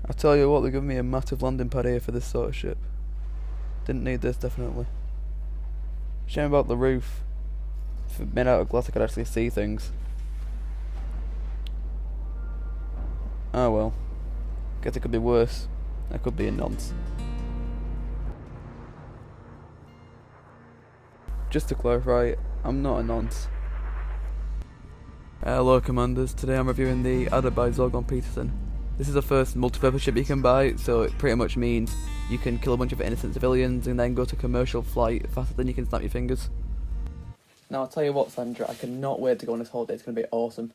I tell you what, they give me a massive landing pad here for this sort of ship. Didn't need this, definitely. Shame about the roof. If it made out of glass I could actually see things. Oh well. Guess it could be worse. I could be a nonce. Just to clarify, I'm not a nonce. Hello commanders, today I'm reviewing the Adder by Zorgon Peterson. This is the first multi-purpose ship you can buy, so it pretty much means you can kill a bunch of innocent civilians and then go to commercial flight faster than you can snap your fingers. Now I'll tell you what, Sandra, I cannot wait to go on this holiday, it's going to be awesome.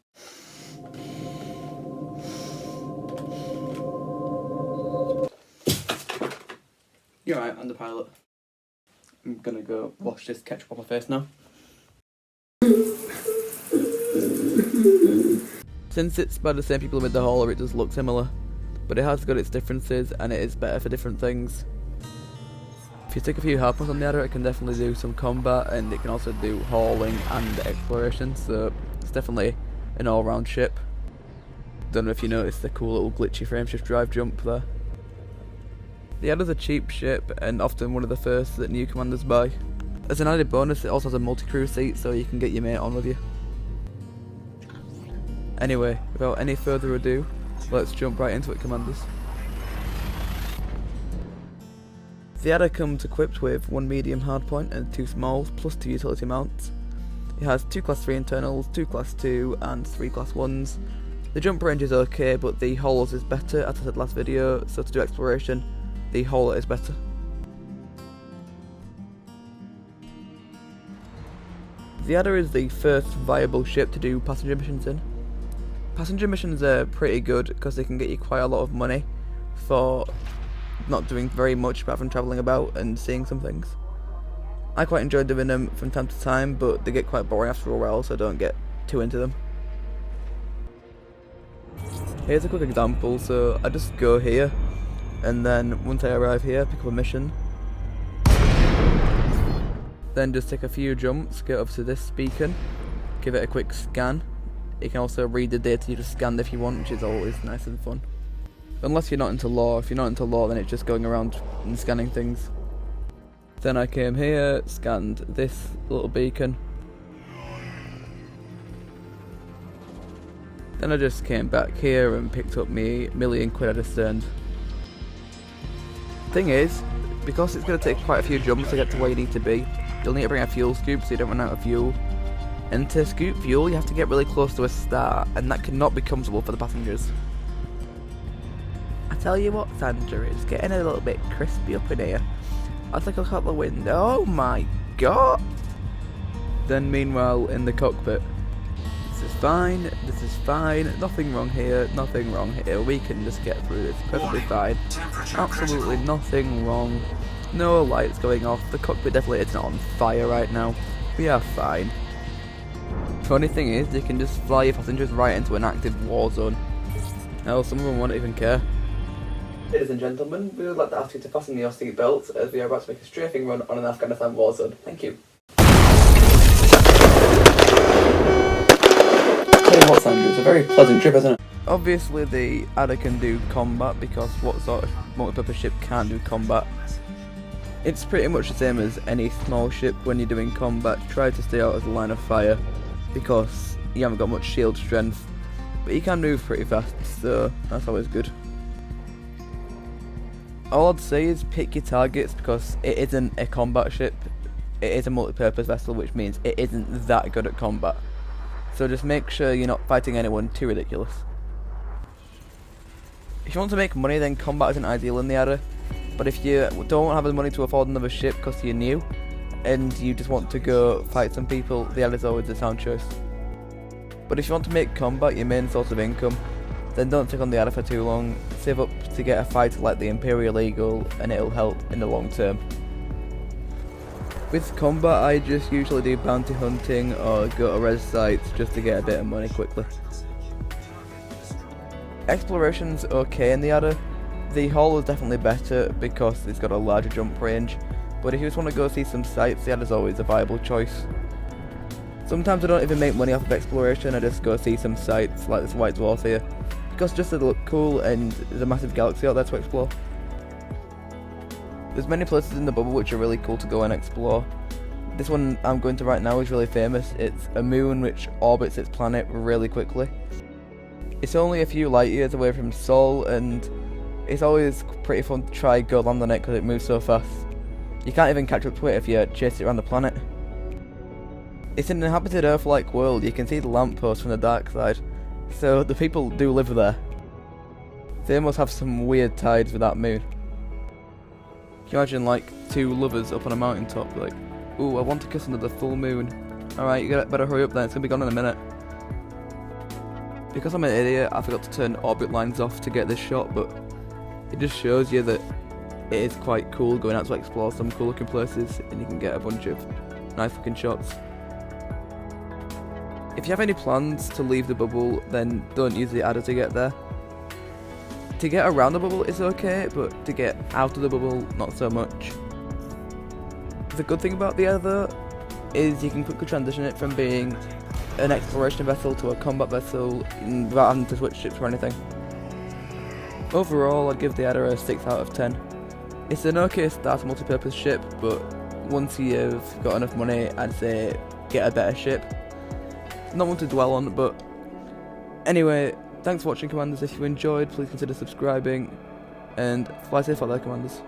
You're right, I'm the pilot. I'm gonna go wash this ketchup off my face now. Since it's by the same people with the hauler, it does look similar, but it has got its differences and it is better for different things. If you stick a few harpoons on the Adder, it can definitely do some combat and it can also do hauling and exploration, so it's definitely an all-round ship. Don't know if you noticed the cool little glitchy frameshift drive jump there. The Adder's a cheap ship and often one of the first that new commanders buy. As an added bonus, it also has a multi-crew seat so you can get your mate on with you. Anyway, without any further ado, let's jump right into it, commanders. The Adder comes equipped with 1 medium hardpoint and 2 smalls, plus 2 utility mounts. It has 2 class 3 internals, 2 class 2 and 3 class 1s. The jump range is okay, but the haulers is better, as I said last video, so to do exploration, the hauler is better. The Adder is the first viable ship to do passenger missions in. Passenger missions are pretty good because they can get you quite a lot of money for not doing very much apart from travelling about and seeing some things. I quite enjoy doing them from time to time, but they get quite boring after a while, so I don't get too into them. Here's a quick example, so I just go here, and then once I arrive here, pick up a mission. Then just take a few jumps, get up to this beacon, give it a quick scan. You can also read the data you just scanned if you want, which is always nice and fun. Unless you're not into lore. If you're not into lore, then it's just going around and scanning things. Then I came here, scanned this little beacon. Then I just came back here and picked up me £1,000,000 I just earned. Thing is, because it's going to take quite a few jumps to get to where you need to be, you'll need to bring a fuel scoop so you don't run out of fuel. And to scoop fuel, you have to get really close to a star, and that cannot be comfortable for the passengers. I tell you what, Sandra, it's getting a little bit crispy up in here. I'll take a look out the window. Oh my god! Then meanwhile, in the cockpit, this is fine, nothing wrong here, we can just get through this perfectly fine. Absolutely nothing wrong, no lights going off, the cockpit definitely isn't on fire right now, we are fine. Funny thing is, you can just fly your passengers right into an active war zone. Hell, some of them won't even care. Ladies and gentlemen, we would like to ask you to fasten your seat belts as we are about to make a strafing run on an Afghanistan war zone. Thank you. Tell you what, Sandra, it's a very pleasant trip, isn't it? Obviously the Adder can do combat, because what sort of multi-purpose ship can do combat? It's pretty much the same as any small ship. When you're doing combat, try to stay out of the line of fire, because you haven't got much shield strength, but you can move pretty fast, so that's always good. All I'd say is pick your targets, because it isn't a combat ship, it is a multi-purpose vessel, which means it isn't that good at combat. So just make sure you're not fighting anyone too ridiculous. If you want to make money, then combat isn't ideal in the Adder, but if you don't have the money to afford another ship because you're new, and you just want to go fight some people, the Adder's always a sound choice. But if you want to make combat your main source of income, then don't stick on the Adder for too long, save up to get a fighter like the Imperial Eagle, and it'll help in the long term. With combat, I just usually do bounty hunting or go to res sites just to get a bit of money quickly. Exploration's okay in the Adder. The hull is definitely better because it's got a larger jump range, but if you just want to go see some sights, the Adder's always a viable choice. Sometimes I don't even make money off of exploration, I just go see some sights like this White Dwarf here, because just they look cool and there's a massive galaxy out there to explore. There's many places in the bubble which are really cool to go and explore. This one I'm going to right now is really famous. It's a moon which orbits its planet really quickly. It's only a few light years away from Sol, and it's always pretty fun to try go land on it because it moves so fast. You can't even catch up to it if you chase it around the planet. It's an inhabited Earth-like world. You can see the lamppost from the dark side, so the people do live there. They must have some weird tides with that moon. Can you imagine like two lovers up on a mountaintop like, ooh, I want to kiss under the full moon. Alright, you better hurry up then, it's gonna be gone in a minute. Because I'm an idiot, I forgot to turn orbit lines off to get this shot, but it just shows you that it is quite cool going out to explore some cool looking places and you can get a bunch of nice looking shots. If you have any plans to leave the bubble, then don't use the adder to get there. To get around the bubble is okay, but to get out of the bubble, not so much. The good thing about the adder is you can quickly transition it from being an exploration vessel to a combat vessel without having to switch ships or anything. Overall, I'd give the adder a 6 out of 10. It's an okay starter multi-purpose ship, but once you've got enough money, I'd say get a better ship. Not one to dwell on, but anyway, thanks for watching, Commanders. If you enjoyed, please consider subscribing, and fly safe out there, Commanders.